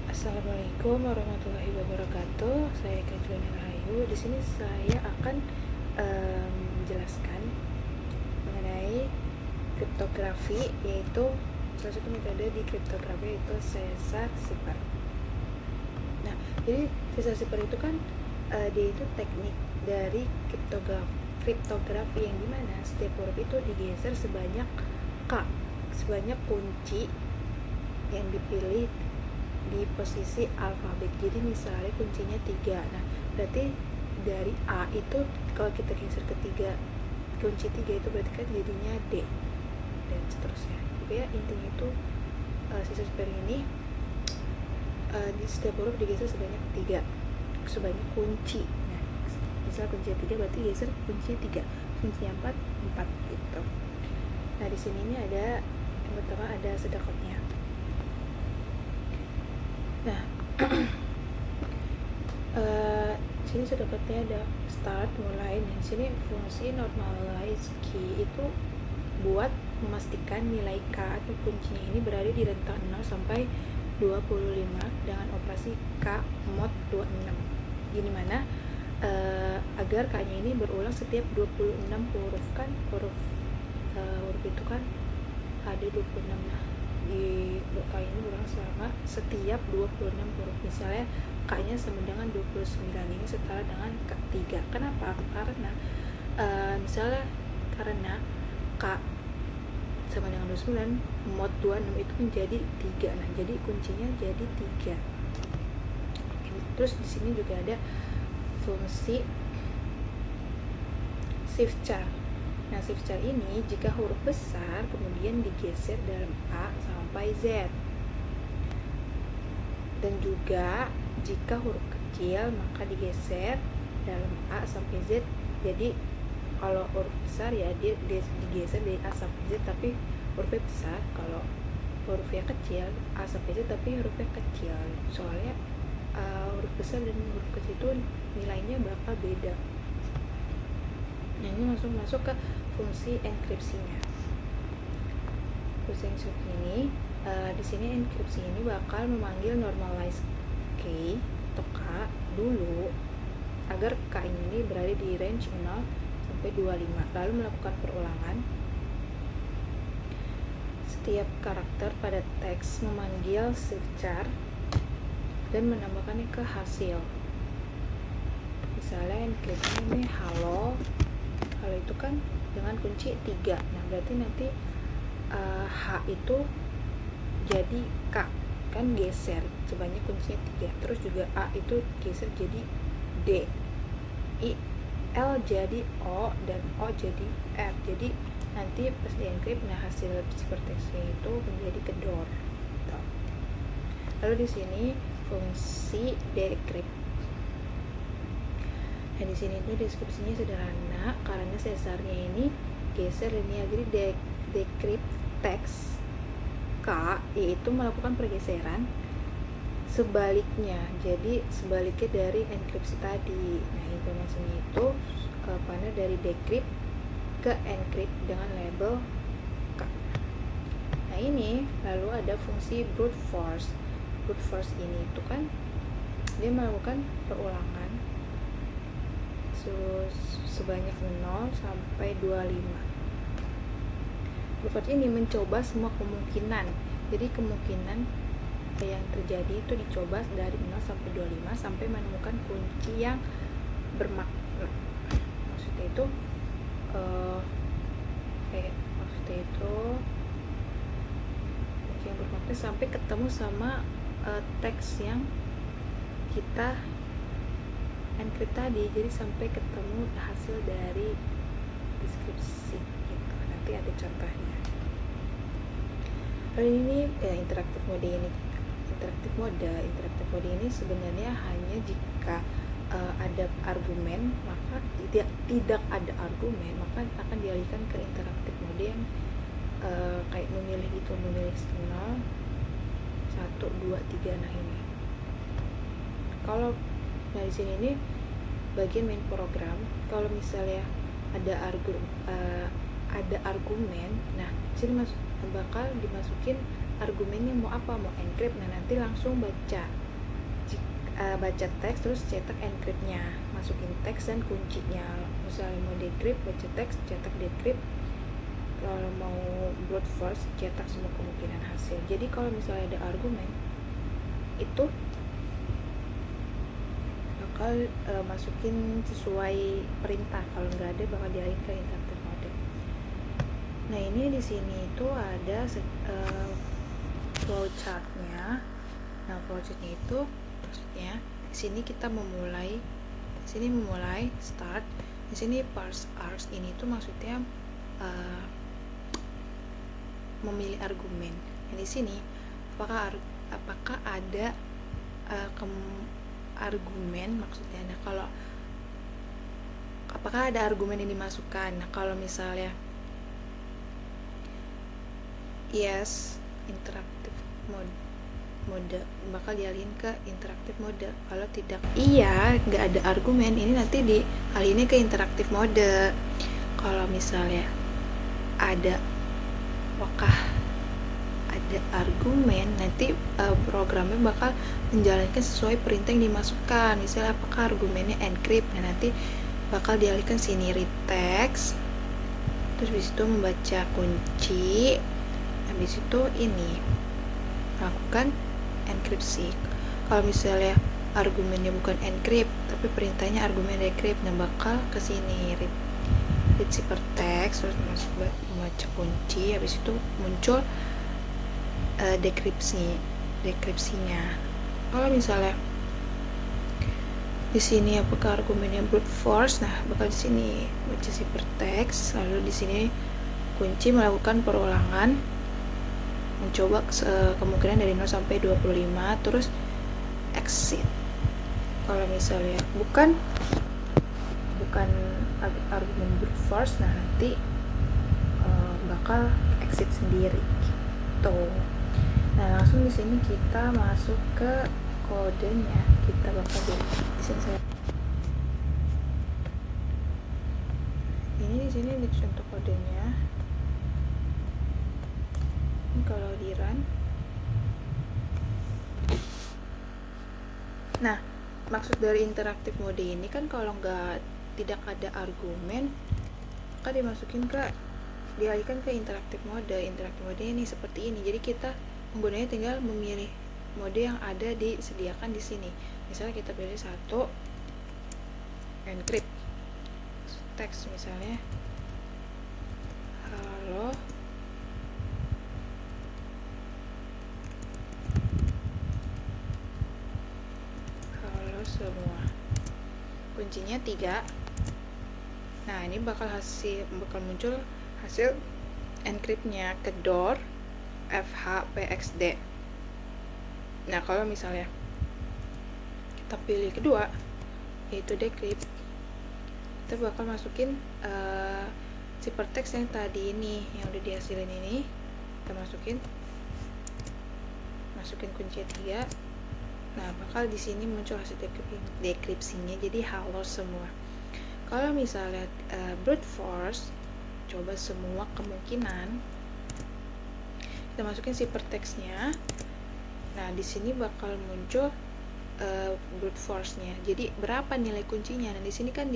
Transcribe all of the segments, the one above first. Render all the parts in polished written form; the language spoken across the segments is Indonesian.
Assalamualaikum warahmatullahi wabarakatuh. Saya Kajwani Rahayu. Di sini saya akan menjelaskan mengenai kriptografi, yaitu salah satu metode di kriptografi yaitu Caesar Cipher. Nah, jadi Caesar Cipher itu kan dia itu teknik dari kriptografi yang dimana setiap huruf itu digeser sebanyak kunci yang dipilih di posisi alfabet. Jadi misalnya kuncinya 3. Nah, berarti dari A itu kalau kita geser ke 3, kunci 3 itu berarti kan jadinya D dan seterusnya. Jadi ya intinya itu Caesar Cipher ini di setiap huruf digeser sebanyak kunci. Nah, misalnya kunci 3 berarti geser kunci 3, kunci 4 gitu. Nah, di sini ini ada yang pertama ada sedekatnya. Nah, sini sedekatnya ada start, mulai, dan sini fungsi normalize key itu buat memastikan nilai K atau kuncinya ini berada di rentang 0 sampai 25 dengan operasi K mod 26. Gini mana agar K-nya ini berulang setiap 26 huruf, kan huruf itu kan ada 26. Nah, di K ini berulang selama setiap 26 huruf. Misalnya K-nya sama dengan 29, ini setara dengan K3. Kenapa? Karena karena K sama dengan 29 mod 26 itu menjadi 3. Nah, jadi kuncinya jadi 3. Terus di sini juga ada fungsi shift char. Nah, shift char ini jika huruf besar kemudian digeser dalam A sampai Z. Dan juga jika huruf kecil maka digeser dalam A sampai Z. Jadi kalau huruf besar ya dia digeser dari A sampai Z tapi hurufnya besar. Kalau hurufnya kecil A sampai Z tapi hurufnya kecil. Soalnya huruf besar dan huruf kecil itu nilainya bakal beda. Nah, ini langsung masuk ke fungsi enkripsinya. Fungsi enkripsi ini di sini enkripsi ini bakal memanggil normalize key atau K dulu agar K ini berada di range 0 sampai 25, lalu melakukan perulangan setiap karakter pada teks, memanggil shift char dan menambahkannya ke hasil. Misalnya enkripsi ini halo itu kan dengan kunci 3. Nah, berarti nanti H itu jadi K, kan geser sebanyak kuncinya 3. Terus juga A itu geser jadi D, L jadi O, dan O jadi R. Jadi nanti pas di encrypt, nah hasil ciphertextnya itu menjadi kedor. Lalu di sini fungsi decrypt. Nah, di sini itu deskripsinya sederhana karena Caesarnya ini geser linear. Jadi decrypt teks K yaitu melakukan pergeseran sebaliknya. Jadi sebaliknya dari enkripsi tadi. Nah, informasinya itu pada dari decrypt ke encrypt dengan label K. Nah, ini lalu ada fungsi brute force. Brute force ini itu kan dia melakukan perulangan sebanyak 0 sampai 25. Brute force ini mencoba semua kemungkinan. Jadi kemungkinan yang terjadi itu dicoba dari 0 sampai 25 sampai menemukan kunci yang bermakna. Maksudnya itu kunci yang bermakna sampai ketemu sama teks yang kita encrypt tadi. Jadi sampai ketemu hasil dari deskripsi gitu. Nanti ada contohnya. Lalu ini interaktif mode ini sebenarnya hanya jika ada argumen, maka tidak ada argumen maka akan dialihkan ke interaktif mode yang kayak memilih 0, 1, 2, 3. Nah, ini kalau di sini ini bagian main program. Kalau misalnya ada argumen, nah sini bakal dimasukin argumennya mau apa, mau encrypt. Nah nanti langsung baca teks terus cetak encryptnya, masukin teks dan kuncinya. Misalnya mau decrypt, baca teks, cetak decrypt. Kalau mau brute force, cetak semua kemungkinan hasil. Jadi kalau misalnya ada argumen itu bakal masukin sesuai perintah, kalau nggak ada bakal dialihin ke interactive mode. Nah ini di sini itu ada flowchartnya. Nah flowchartnya itu maksudnya di sini kita memulai, start. Di sini parse args ini tuh maksudnya memilih argumen. Nah di sini apakah ada argumen maksudnya. Nah kalau apakah ada argumen yang dimasukkan. Nah kalau misalnya yes, interactive mode bakal dialihin ke interactive mode. Kalau tidak iya, nggak ada argumen, ini nanti dialihin ke interactive mode. Kalau misalnya apakah ada argumen, nanti programnya bakal menjalankan sesuai perintah yang dimasukkan. Misalnya apakah argumennya encrypt, nah nanti bakal dialihkan sini read text, terus habis itu membaca kunci, habis itu ini lakukan enkripsi. Kalau misalnya argumennya bukan encrypt tapi perintahnya argumen decrypt, nah bakal ke sini read ciphertext, terus membaca kunci, habis itu muncul dekripsinya. Kalau misalnya di sini apakah argumennya brute force, nah bakal di sini baca ciphertext, lalu di sini kunci melakukan perulangan, mencoba kemungkinan dari 0 sampai 25, terus exit. Kalau misalnya bukan argumen brute force, nah nanti bakal exit sendiri gitu. Nah langsung di sini kita masuk ke kodenya. Kita bakal di sini saya ini di sini untuk kodenya. Ini kalau di run. Nah maksud dari interaktif mode ini kan kalau tidak ada argumen maka dialihkan ke interaktif mode. Interaktif mode ini seperti ini. Jadi kita penggunanya tinggal memilih mode yang ada disediakan di sini. Misalnya kita pilih satu encrypt teks, misalnya halo semua, kuncinya 3. Nah ini bakal muncul hasil encryptnya ke door FHPXD. Nah kalau misalnya kita pilih kedua yaitu decrypt, kita bakal masukin ciphertext yang tadi ini yang udah dihasilin ini, kita masukin kunci 3. Nah bakal di sini muncul hasil dekripsinya jadi halo semua. Kalau misalnya brute force, coba semua kemungkinan, kita masukin ciphertextnya. Nah di sini bakal muncul brute force-nya. Jadi berapa nilai kuncinya? Nah di sini kan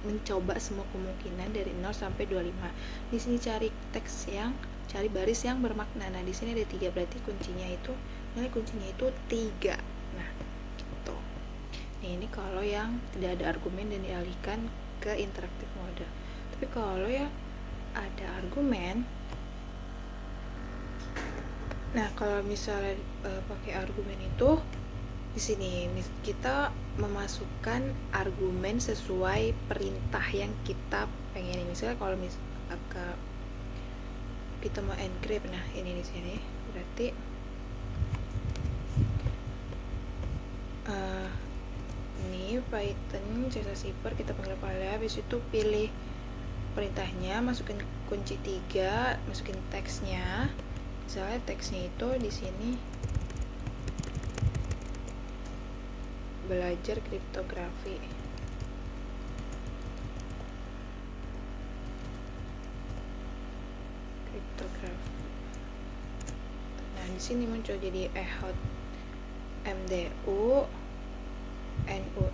mencoba semua kemungkinan dari 0 sampai 25. Di sini cari baris yang bermakna. Nah di sini ada 3, berarti nilai kuncinya itu 3. Nah gitu. Nah, ini kalau yang tidak ada argumen dan dialihkan ke interaktif mode. Tapi kalau yang ada argumen, nah kalau misalnya pakai argumen itu di sini kita memasukkan argumen sesuai perintah yang kita pengen. Misalnya kalau kita mau encrypt, nah ini di sini berarti ini Python cipher, kita panggil file, habis itu pilih perintahnya, masukin kunci 3, masukin teksnya. Misalnya teksnya itu di sini belajar kriptografi. sini muncul jadi ehot MDU NU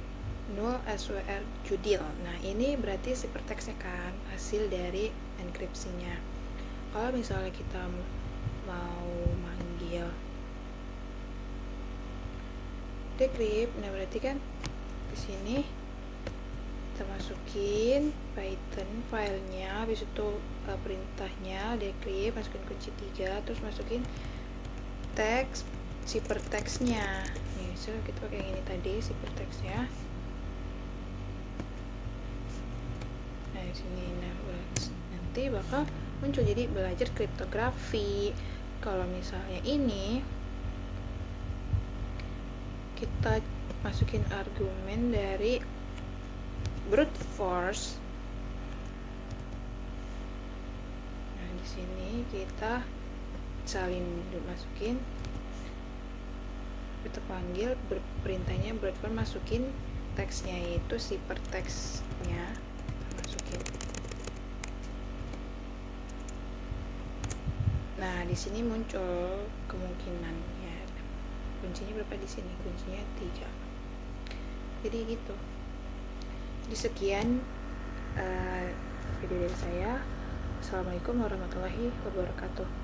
0 SWR judil. Nah, ini berarti ciphertextnya kan, hasil dari enkripsinya. Kalau misalnya kita mau manggil decrypt, nah berarti kan di sini kita masukin Python filenya, habis itu perintahnya decrypt, masukin kunci 3, terus masukin teks ciphertextnya. Nih, so kita pakai yang ini tadi ciphertextnya. Nah, di sini nanti bakal muncul jadi belajar kriptografi. Kalau misalnya ini kita masukin argumen dari brute force. Nah, di sini kita salin dulu, masukin, kita panggil perintahnya brute force, masukin teksnya yaitu ciphertextnya, masukin. Nah, di sini muncul kemungkinannya. Kuncinya berapa di sini? Kuncinya 3. Jadi gitu. Jadi sekian video dari saya. Assalamualaikum warahmatullahi wabarakatuh.